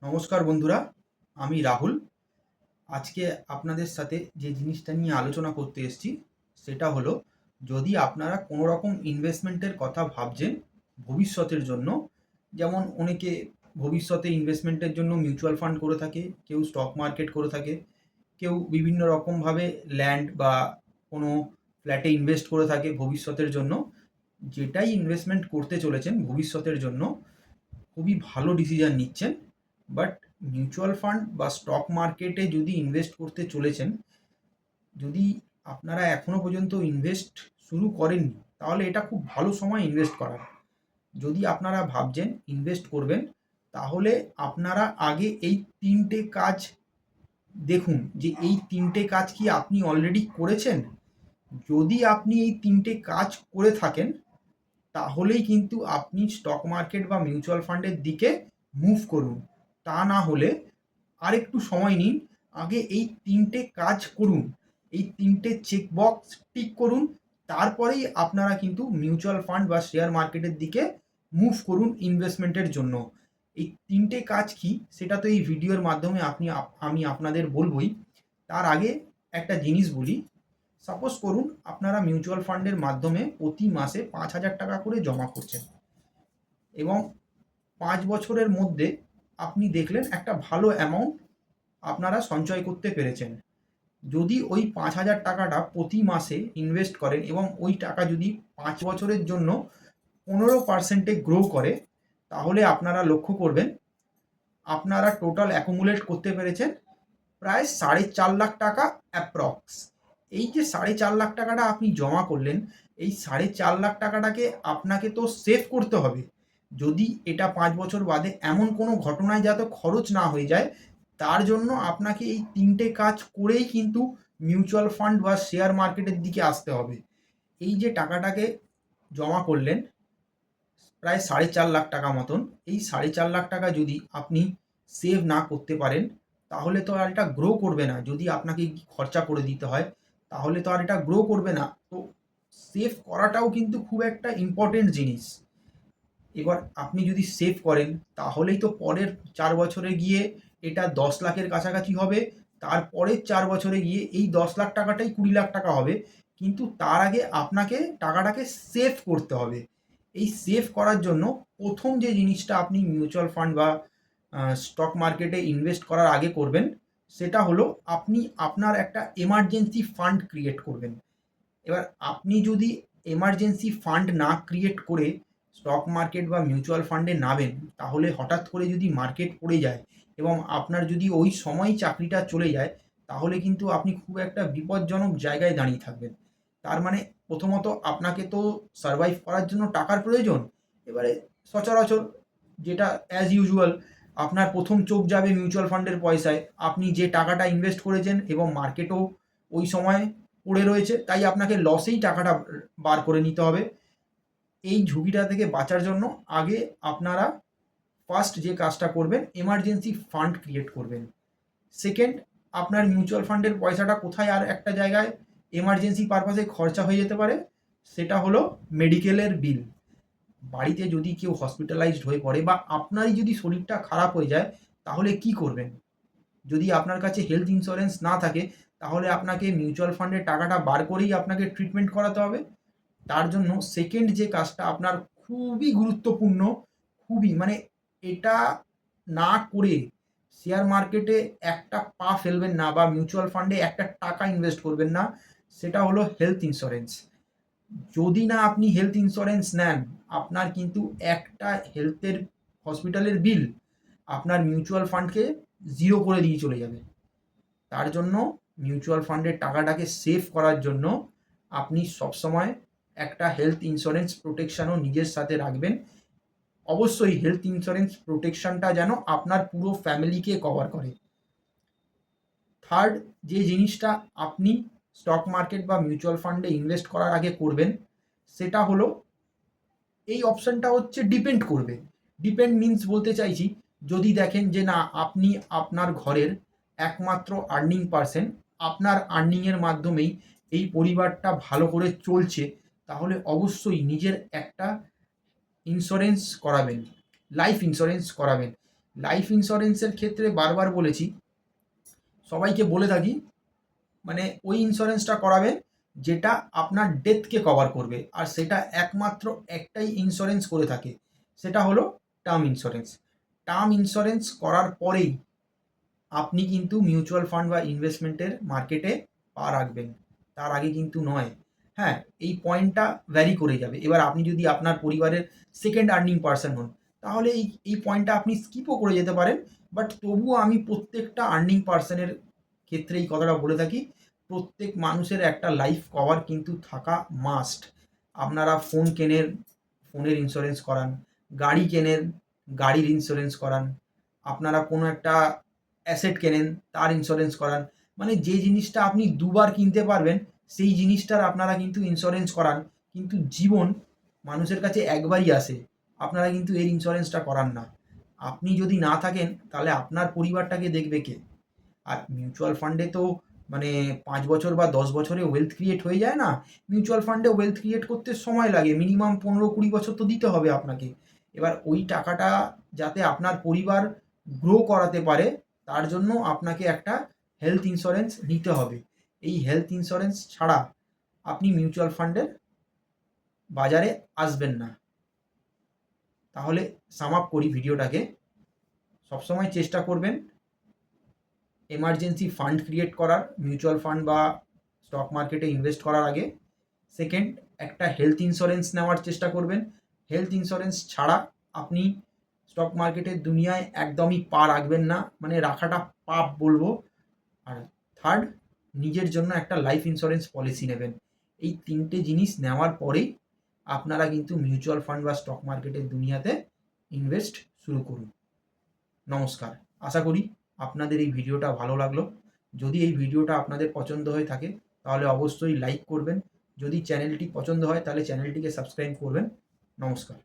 নমস্কার বন্ধুরা, আমি রাহুল। আজকে আপনাদের সাথে যে জিনিসটা নিয়ে আলোচনা করতে এসেছি সেটা হলো, যদি আপনারা কোনো রকম ইনভেস্টমেন্টের কথা ভাবছেন ভবিষ্যতের জন্য, যেমন অনেকে ভবিষ্যতে ইনভেস্টমেন্টের জন্য মিউচুয়াল ফান্ড করে থাকে, কেউ স্টক মার্কেট করে থাকে, কেউ বিভিন্ন রকমভাবে ল্যান্ড বা কোনো ফ্ল্যাটে ইনভেস্ট করে থাকে ভবিষ্যতের জন্য। যেটাই ইনভেস্টমেন্ট করতে চলেছেন ভবিষ্যতের জন্য, খুবই ভালো ডিসিশন নিচ্ছেন। বাট মিউচুয়াল ফান্ড বা স্টক মার্কেটে যদি ইনভেস্ট করতে চলেছেন, যদি আপনারা এখনো পর্যন্ত ইনভেস্ট শুরু করেননি, তাহলে এটা খুব ভালো সময় ইনভেস্ট করার। যদি আপনারা ভাবছেন ইনভেস্ট করবেন, তাহলে আপনারা আগে এই তিনটে কাজ দেখুন যে এই তিনটে কাজ কি আপনি অলরেডি করেছেন। যদি আপনি এই তিনটে কাজ করে থাকেন, তাহলেই কিন্তু আপনি স্টক মার্কেট বা মিউচুয়াল ফান্ডের দিকে মুভ করুন। তা না হলে আরেকটু সময় নিন, আগে এই তিনটে কাজ করুন, এই তিনটে চেক বক্স টিক করুন, তারপরেই আপনারা কিন্তু মিউচুয়াল ফান্ড বা শেয়ার মার্কেটের দিকে মুভ করুন ইনভেস্টমেন্টের জন্য। এই তিনটে কাজ কি সেটা তো এই ভিডিওর মাধ্যমে আমি আপনাদের বলবই। তার আগে একটা জিনিস বলি। সাপোজ করুন আপনারা মিউচুয়াল ফান্ডের মাধ্যমে প্রতি মাসে 5,000 টাকা করে জমা করছেন এবং 5 বছরের মধ্যে আপনি দেখলেন একটা ভালো অ্যামাউন্ট আপনারা সঞ্চয় করতে পেরেছেন। যদি ওই 5,000 টাকাটা প্রতি মাসে ইনভেস্ট করেন এবং ওই টাকা যদি 5 বছরের জন্য 15% গ্রো করে, তাহলে আপনারা লক্ষ্য করবেন আপনারা টোটাল অ্যাকুমুলেট করতে পেরেছেন প্রায় 4.5 লাখ টাকা অ্যাপ্রক্স। এই যে 4.5 লাখ টাকাটা আপনি জমা করলেন, এই 4.5 লাখ টাকাটাকে আপনাকে তো সেভ করতে হবে। যদি এটা 5 বছর বাদে এমন কোনো ঘটনায় যাতে খরচ না হয়ে যায়, তার জন্য আপনাকে এই তিনটে কাজ করেই কিন্তু মিউচুয়াল ফান্ড বা শেয়ার মার্কেটের দিকে আসতে হবে। এই যে টাকাটাকে জমা করলেন প্রায় 4.5 লাখ টাকা মতন, এই 4.5 লাখ টাকা যদি আপনি সেভ না করতে পারেন, তাহলে তো আর এটা গ্রো করবে না। যদি আপনাকে খরচা করে দিতে হয়, তাহলে তো আর এটা গ্রো করবে না। তো সেভ করাটাও কিন্তু খুব একটা ইম্পর্টেন্ট জিনিস। এবার আপনি যদি সেভ করেন, তাহলেই তো পরের 4 বছরে গিয়ে এটা 10 লাখের কাছাকাছি হবে। তারপরের 4 বছরে গিয়ে এই 10 লাখ টাকাটাই 20 লাখ টাকা হবে। কিন্তু তার আগে আপনাকে টাকাটাকে সেভ করতে হবে। এই সেভ করার জন্য প্রথম যে জিনিসটা আপনি মিউচুয়াল ফান্ড বা স্টক মার্কেটে ইনভেস্ট করার আগে করবেন, সেটা হলো আপনি আপনার একটা এমার্জেন্সি ফান্ড ক্রিয়েট করবেন। এবার আপনি যদি এমার্জেন্সি ফান্ড না ক্রিয়েট করে স্টক মার্কেট বা মিউচুয়াল ফান্ডে নামেন, তাহলে হঠাৎ করে যদি মার্কেট পড়ে যায় এবং আপনার যদি ওই সময় চাকরিটা চলে যায়, তাহলে কিন্তু আপনি খুব একটা বিপজ্জনক জায়গায় দাঁড়িয়ে থাকবেন। তার মানে প্রথমত আপনাকে তো সারভাইভ করার জন্য টাকার প্রয়োজন। এবারে সচরাচর যেটা অ্যাজ ইউজুয়াল, আপনার প্রথম চোখ যাবে মিউচুয়াল ফান্ডের পয়সায়। আপনি যে টাকাটা ইনভেস্ট করেছেন এবং মার্কেটও ওই সময় পড়ে রয়েছে, তাই আপনাকে লসেই টাকাটা বার করে নিতে হবে। এই ঝুঁকিটা থেকে বাঁচার জন্য আগে আপনারা ফার্স্ট যে কাজটা করবেন, এমার্জেন্সি ফান্ড ক্রিয়েট করবেন। সেকেন্ড, আপনার মিউচুয়াল ফান্ডের পয়সাটা কোথায় আর একটা জায়গায় এমার্জেন্সি পারপাসে খরচা হয়ে যেতে পারে, সেটা হলো মেডিকেলের বিল। বাড়িতে যদি কেউ হসপিটালাইজড হয়ে পড়ে বা আপনারই যদি শরীরটা খারাপ হয়ে যায়, তাহলে কি করবেন? যদি আপনার কাছে হেলথ ইন্স্যুরেন্স না থাকে, তাহলে আপনাকে মিউচুয়াল ফান্ডের টাকাটা বার করেই আপনাকে ট্রিটমেন্ট করাতে হবে। তার জন্য সেকেন্ড যে কাজটা আপনার খুবই গুরুত্বপূর্ণ, খুবই মানে এটা না করে শেয়ার মার্কেটে একটা পা ফেলবেন না বা মিউচুয়াল ফান্ডে একটা টাকা ইনভেস্ট করবেন না, সেটা হলো হেলথ ইন্স্যুরেন্স। যদি না আপনি হেলথ ইন্স্যুরেন্স নেন, আপনার কিন্তু একটা হেলথের হসপিটালের বিল আপনার মিউচুয়াল ফান্ডকে জিরো করে দিয়ে চলে যাবে। তার জন্য মিউচুয়াল ফান্ডের টাকাটাকে সেভ করার জন্য আপনি সবসময় একটা হেলথ ইন্স্যুরেন্স প্রোটেকশানও নিজের সাথে রাখবেন। অবশ্যই হেলথ ইন্স্যুরেন্স প্রোটেকশানটা যেন আপনার পুরো ফ্যামিলিকে কভার করে। থার্ড যে জিনিসটা আপনি স্টক মার্কেট বা মিউচুয়াল ফান্ডে ইনভেস্ট করার আগে করবেন, সেটা হলো, এই অপশানটা হচ্ছে ডিপেন্ড করবে। ডিপেন্ড মিন্স বলতে চাইছি, যদি দেখেন যে না আপনি আপনার ঘরের একমাত্র আর্নিং পারসন, আপনার আর্নিংয়ের মাধ্যমেই এই পরিবারটা ভালো করে চলছে, তাহলে অবশ্যই নিজের একটা ইন্স্যুরেন্স করাবেন, লাইফ ইন্স্যুরেন্স করাবেন। লাইফ ইন্স্যুরেন্সের ক্ষেত্রে বারবার বলেছি, সবাইকে বলে থাকি, মানে ওই ইন্স্যুরেন্সটা করাবেন যেটা আপনার ডেথকে কভার করবে, আর সেটা একমাত্র একটাই ইন্স্যুরেন্স করে থাকে, সেটা হলো টার্ম ইন্স্যুরেন্স। টার্ম ইন্স্যুরেন্স করার পরেই আপনি কিন্তু মিউচুয়াল ফান্ড বা ইনভেস্টমেন্টের মার্কেটে পা রাখবেন, তার আগে কিন্তু নয়। হ্যাঁ, এই পয়েন্টটা ভ্যারি করে যাবে। এবার আপনি যদি আপনার পরিবারের সেকেন্ড আর্নিং পার্সন হন, তাহলে এই পয়েন্টটা আপনি স্কিপও করে যেতে পারেন। বাট তবুও আমি প্রত্যেকটা আর্নিং পার্সনের ক্ষেত্রে এই কথাটা বলে থাকি, প্রত্যেক মানুষের একটা লাইফ কভার কিন্তু থাকা মাস্ট। আপনারা ফোন কেনেন, ফোনের ইন্স্যুরেন্স করান, গাড়ি কেনেন, গাড়ির ইন্স্যুরেন্স করান, আপনারা কোনো একটা অ্যাসেট কেনেন, তার ইন্স্যুরেন্স করান। মানে যে জিনিসটা আপনি দুবার কিনতে পারবেন, সেই জিনিসটার আপনারা কিন্তু ইন্স্যুরেন্স করান। কিন্তু জীবন মানুষের কাছে একবারই আসে, আপনারা কিন্তু এর ইন্স্যুরেন্সটা করান না। আপনি যদি না থাকেন, তাহলে আপনার পরিবারটাকে দেখবে কে? আর মিউচুয়াল ফান্ডে তো মানে ৫ বছর বা ১০ বছরে ওয়েলথ ক্রিয়েট হয়ে যায় না। মিউচুয়াল ফান্ডে ওয়েলথ ক্রিয়েট করতে সময় লাগে, মিনিমাম ১৫-২০ বছর তো দিতে হবে আপনাকে। এবার ওই টাকাটা যাতে আপনার পরিবার গ্রো করাতে পারে, তার জন্য আপনাকে একটা হেলথ ইন্স্যুরেন্স নিতে হবে। এই হেলথ ইন্স্যুরেন্স ছাড়া আপনি মিউচুয়াল ফান্ডের বাজারে আসবেন না। তাহলে সাম আপ করি ভিডিওটাকে। সবসময় চেষ্টা করবেন এমার্জেন্সি ফান্ড ক্রিয়েট করার, মিউচুয়াল ফান্ড বা স্টক মার্কেটে ইনভেস্ট করার আগে। সেকেন্ড, একটা হেলথ ইন্স্যুরেন্স নেওয়ার চেষ্টা করবেন। হেলথ ইন্স্যুরেন্স ছাড়া আপনি স্টক মার্কেটের দুনিয়ায় একদমই পা রাখবেন না, মানে রাখাটা পাপ বলবো। আর থার্ড, নিজের জন্য একটা লাইফ ইন্স্যুরেন্স পলিসি নেবেন। এই ৩টে জিনিস নেওয়ার পরেই আপনারা কিন্তু মিউচুয়াল ফান্ড বা স্টক মার্কেটের দুনিয়াতে ইনভেস্ট শুরু করুন। নমস্কার। আশা করি আপনাদের এই ভিডিওটা ভালো লাগলো। যদি এই ভিডিওটা আপনাদের পছন্দ হয়ে থাকে, তাহলে অবশ্যই লাইক করবেন। যদি চ্যানেলটি পছন্দ হয়, তাহলে চ্যানেলটিকে সাবস্ক্রাইব করবেন। নমস্কার।